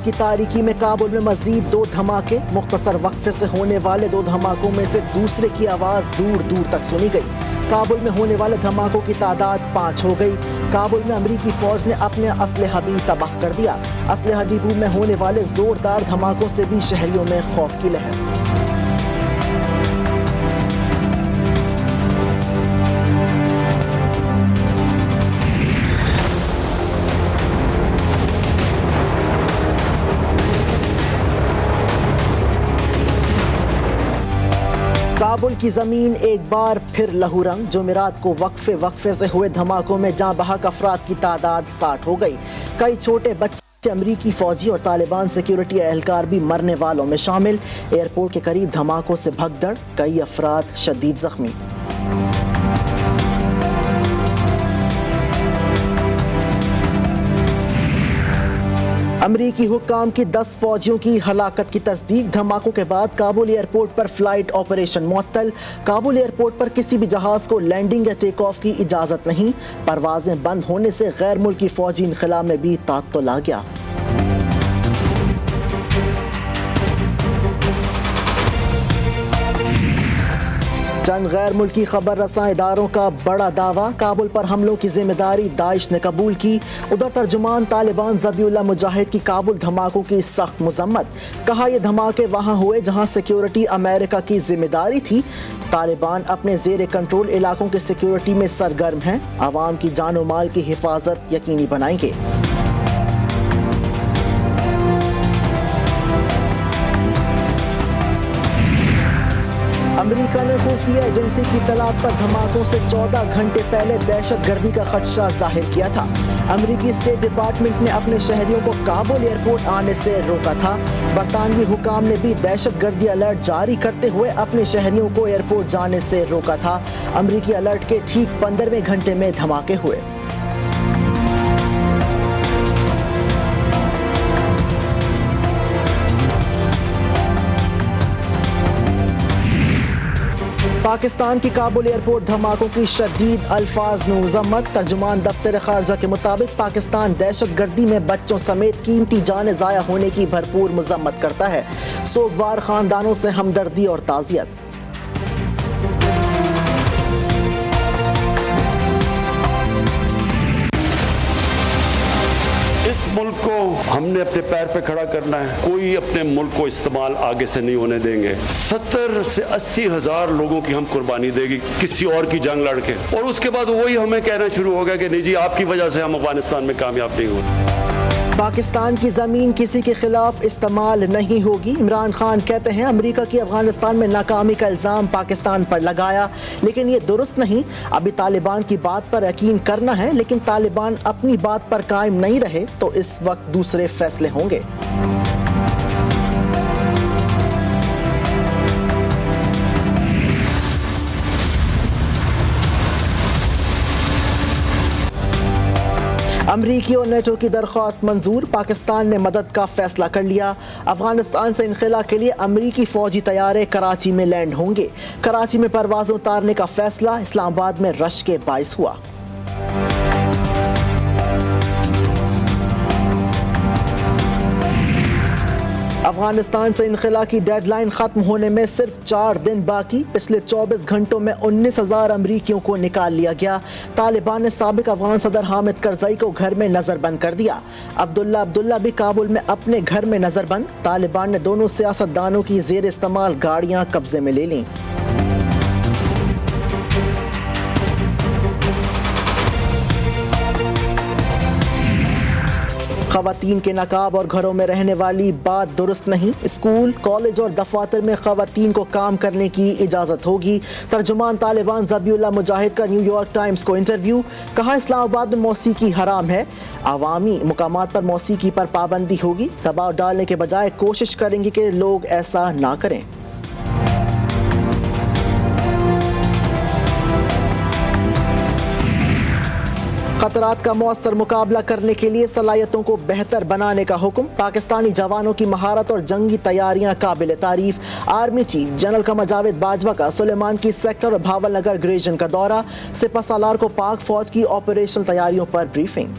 की तारीकी में काबुल में मजीद 2 धमाके। मुख्तसर वक्फे से होने वाले 2 धमाकों में से दूसरे की आवाज़ दूर दूर तक सुनी गई। काबुल में होने वाले धमाकों की तादाद 5 हो गई। काबुल में अमरीकी फ़ौज ने अपने असलहा भी तबाह कर दिया। असलहा डिपो में होने वाले ज़ोरदार धमाकों से भी शहरियों में खौफ की लहर। काबुल की ज़मीन एक बार फिर लहूरंग। जुमेरात को वक्फे से हुए धमाकों में जाँ बहक अफराद की तादाद 60 हो गई। कई छोटे बच्चे, अमरीकी फ़ौजी और तालिबान सिक्योरिटी एहलकार भी मरने वालों में शामिल। एयरपोर्ट के करीब धमाकों से भगदड़, कई अफराद शदीद ज़ख्मी। अमरीकी हुक्काम की 10 फौजियों की हलाकत की तस्दीक। धमाकों के बाद काबुल एयरपोर्ट पर फ्लाइट ऑपरेशन मुअत्तल। काबुल एयरपोर्ट पर किसी भी जहाज को लैंडिंग या टेक ऑफ की इजाज़त नहीं। परवाजें बंद होने से गैर मुल्की फौजी इनखला में भी तात्तुल आ गया। चंद गैर मुल्की खबर रसां इदारों का बड़ा दावा। काबुल पर हमलों की जिम्मेदारी दाइश ने कबूल की। उधर तर्जुमान तालिबान ज़बीउल्लाह मुजाहिद की काबुल धमाकों की सख्त मजम्मत। कहा यह धमाके वहाँ हुए जहाँ सिक्योरिटी अमेरिका की जिम्मेदारी थी। तालिबान अपने ज़ेर कंट्रोल इलाकों की सिक्योरिटी में सरगर्म हैं। आवाम की जान और माल की हिफाजत यकीनी बनाएंगे। अमेरिका ने खुफिया एजेंसी की तलाक पर धमाकों से 14 घंटे पहले दहशतगर्दी का खदशा जाहिर किया था। अमेरिकी स्टेट डिपार्टमेंट ने अपने शहरियों को काबुल एयरपोर्ट आने से रोका था। बरतानवी हुकाम ने भी दहशतगर्दी अलर्ट जारी करते हुए अपने शहरियों को एयरपोर्ट जाने से रोका था। अमेरिकी अलर्ट के ठीक 15वें घंटे में धमाके हुए। पाकिस्तान की काबुल एयरपोर्ट धमाकों की शदीद अल्फाज में मजम्मत। तर्जुमान दफ्तर खारजा के मुताबिक पाकिस्तान दहशतगर्दी में बच्चों समेत कीमती जानें ज़ाया होने की भरपूर मजम्मत करता है। सोगवार खानदानों से हमदर्दी और ताज़ियत। मुल्क को हमने अपने पैर पे खड़ा करना है। कोई अपने मुल्क को इस्तेमाल आगे से नहीं होने देंगे। 70 से 80 हज़ार लोगों की हम कुर्बानी देगी किसी और की जंग लड़के, और उसके बाद वही हमें कहना शुरू होगा कि नहीं जी आपकी वजह से हम अफगानिस्तान में कामयाब नहीं हुए। पाकिस्तान की ज़मीन किसी के खिलाफ इस्तेमाल नहीं होगी। इमरान खान कहते हैं अमेरिका की अफगानिस्तान में नाकामी का इल्ज़ाम पाकिस्तान पर लगाया, लेकिन ये दुरुस्त नहीं। अभी तालिबान की बात पर यकीन करना है, लेकिन तालिबान अपनी बात पर कायम नहीं रहे तो इस वक्त दूसरे फैसले होंगे। अमरीकी और नेटो की दरख्वास्त मंजूर। पाकिस्तान ने मदद का फैसला कर लिया। अफगानिस्तान से इनखला के लिए अमरीकी फौजी तैयारे कराची में लैंड होंगे। कराची में परवाज़ें उतारने का फैसला इस्लामाबाद में रश के बाइस हुआ। अफगानिस्तान से इनखला की डेडलाइन ख़त्म होने में सिर्फ 4 दिन बाकी। पिछले 24 घंटों में 19,000 अमरीकियों को निकाल लिया गया। तालिबान ने साबिक अफगान सदर हामिद करज़ई को घर में नज़रबंद कर दिया। अब्दुल्ला भी काबुल में अपने घर में नज़रबंद। तालिबान ने दोनों सियासतदानों की ज़ेर इस्तेमाल गाड़ियाँ कब्जे में ले लीं। ख़वातीन के नकाब और घरों में रहने वाली बात दुरुस्त नहीं। स्कूल, कॉलेज और दफातर में ख़वातीन को काम करने की इजाज़त होगी। तर्जुमान तालिबान ज़बीउल्लाह मुजाहिद का न्यूयॉर्क टाइम्स को इंटरव्यू। कहा इस्लामाबाद में मौसीकी हराम है। अवामी मुकामात पर मौसीकी पर पाबंदी होगी। दबाव डालने के बजाय कोशिश करेंगे कि लोग ऐसा ना करें। खतरात का मौसर मुकाबला करने के लिए सलाहियतों को बेहतर बनाने का हुक्म। पाकिस्तानी जवानों की महारत और जंगी तैयारियां काबिल तारीफ। Army chief general Qamar Javed Bajwa का सुलेमान की सेक्टर और भावल नगर ग्रेजन का दौरा। सिपह सालार को पाक फौज की ऑपरेशनल तैयारियों पर ब्रीफिंग।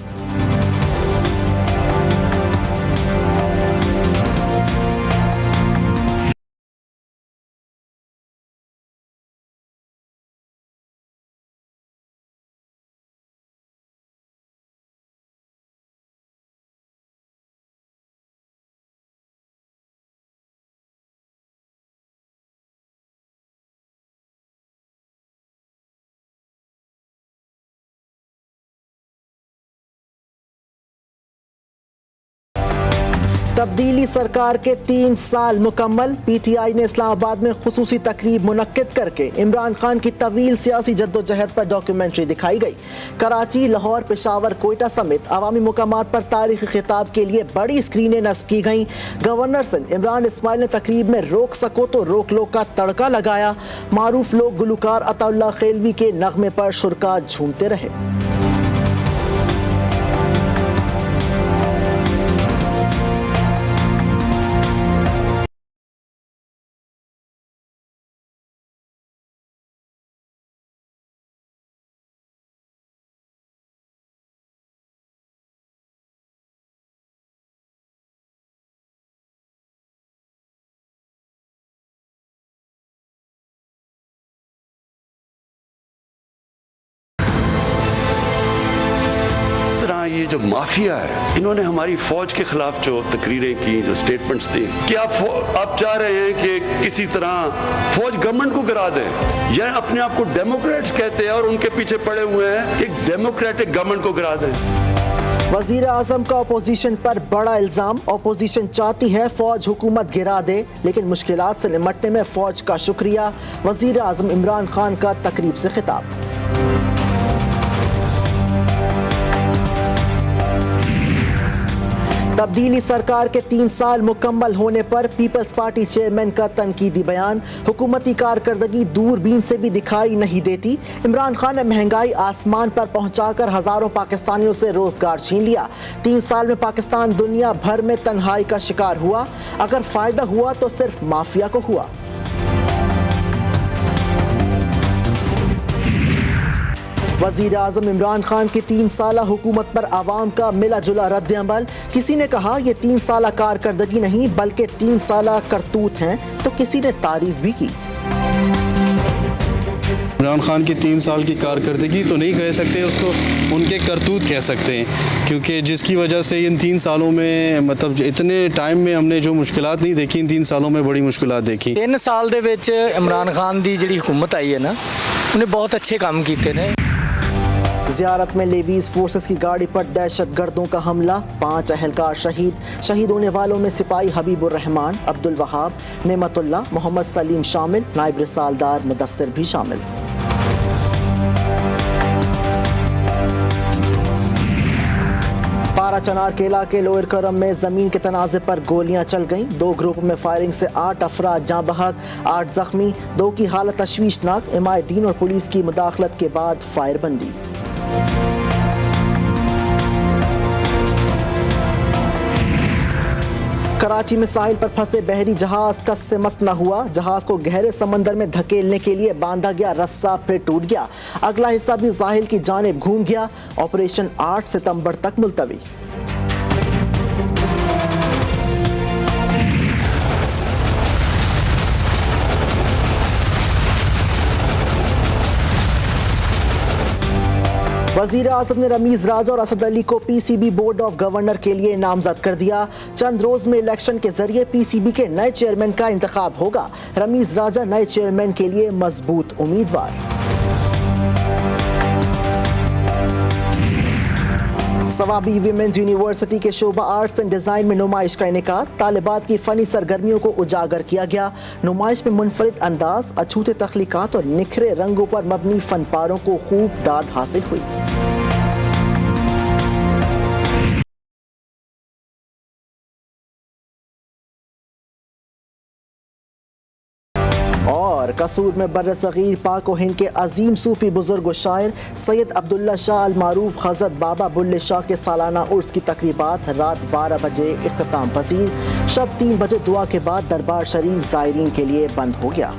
तब्दीली सरकार के 3 साल मुकम्मल। पीटीआई ने इस्लामाबाद में खुसूसी तकरीब मुनक्किद करके इमरान खान की तवील सियासी जद्दोजहद पर डॉक्यूमेंट्री दिखाई गई। कराची, लाहौर, पेशावर, कोयटा समेत अवामी मुकामात पर तारीखी खिताब के लिए बड़ी स्क्रीनें नस्ब की गईं। गवर्नर सिंध इमरान इस्माइल ने तकरीब में रोक सको तो रोक लो का तड़का लगाया। मारूफ लोग गुलकार अताउल्लाह खेलवी के नगमे पर शुरका झूमते रहे। ये जो माफिया है, इन्होंने हमारी फौज के खिलाफ जो तकरीरें की, जो स्टेटमेंट्स दी, कि आप चाह रहे हैं कि किसी तरह फौज गवर्नमेंट को गिरा दे, या अपने आप को डेमोक्रेट्स कहते हैं और उनके पीछे पड़े हुए हैं कि डेमोक्रेटिक गवर्नमेंट को गिरा दें। वजीर आजम का अपोजिशन पर बड़ा इल्जाम। अपोजिशन चाहती है फौज हुकूमत गिरा दे, लेकिन मुश्किलात से निपटने में फौज का शुक्रिया। वजीर आजम इमरान खान का तकरीब से खिताब। तब्दीली सरकार के 3 साल मुकम्मल होने पर पीपल्स पार्टी चेयरमैन का तनकीदी बयान। हुकूमती कारकर्दगी दूरबीन से भी दिखाई नहीं देती। इमरान खान ने महंगाई आसमान पर पहुंचाकर हजारों पाकिस्तानियों से रोजगार छीन लिया। 3 साल में पाकिस्तान दुनिया भर में तन्हाई का शिकार हुआ। अगर फायदा हुआ तो सिर्फ माफिया को हुआ। वजीर आजम इमरान खान की 3 साला हुकूमत पर आवाम का मिला जुला रद्द अमल। किसी ने कहा ये 3 साला कारकर्दगी नहीं बल्कि 3 साला करतूत हैं, तो किसी ने तारीफ भी की। इमरान खान की 3 साल की कारकर्दगी तो नहीं कह सकते, उसको उनके करतूत कह सकते हैं, क्योंकि जिसकी वजह से इन 3 सालों में मतलब इतने टाइम में हमने जो मुश्किलात नहीं देखी, इन 3 सालों में बड़ी मुश्किलात देखी। 3 साल ਦੇ ਵਿੱਚ इमरान खान ਦੀ ਜਿਹੜੀ हुकूमत आई है ना, उन्हें बहुत अच्छे काम किए ने। ज़ियारत में लेवीज फोर्सेस की गाड़ी पर दहशत गर्दों का हमला। 5 अहलकार शहीद। शहीद होने वालों में सिपाही हबीबुर रहमान, अब्दुल वहाब, नेमतुल्लाह, मोहम्मद सलीम शामिल। नायब रिसालदार मुदस्सिर भी शामिल। पारा चनार के इलाके लोअर करम में जमीन के तनाज़े पर गोलियां चल गईं। 2 ग्रुपों में फायरिंग से 8 अफराद जाँ बहक, 8 जख्मी। 2 की हालत तशवीशनाक। इमायदीन और पुलिस की मुदाखलत के बाद फायरबंदी। कराची में साहिल पर फंसे बहरी जहाज टस से मस न हुआ। जहाज को गहरे समंदर में धकेलने के लिए बांधा गया रस्सा फिर टूट गया। अगला हिस्सा भी साहिल की जानिब घूम गया। ऑपरेशन 8 सितंबर तक मुलतवी। वजीर आजम ने रमीज राजा और असद अली को पीसीबी बोर्ड ऑफ गवर्नर के लिए नामजद कर दिया। चंद रोज में इलेक्शन के जरिए पीसीबी के नए चेयरमैन का इंतखाब होगा। रमीज राजा नए चेयरमैन के लिए मजबूत उम्मीदवार। सवाबी विमेंस यूनिवर्सिटी के शोबा आर्ट्स एंड डिज़ाइन में नुमाइश का इनेकाद। तालिबात की फ़नी सरगर्मियों को उजागर किया गया। नुमाइश में मुनफरिद अंदाज, अछूते तख्लीकात और निखरे रंगों पर मबनी फनपारों को खूब दाद हासिल हुई। और कसूर में बर्र-ए-सग़ीर पाक व हिंद के अजीम सूफी बुजुर्ग व शायर सैयद अब्दुल्ला शाह अल मारूफ हज़रत बाबा बुल्ले शाह के सालाना उर्स की तकरीबात रात 12 बजे इख्तिताम पजीर। शब 3 बजे दुआ के बाद दरबार शरीफ ज़ायरीन के लिए बंद हो गया।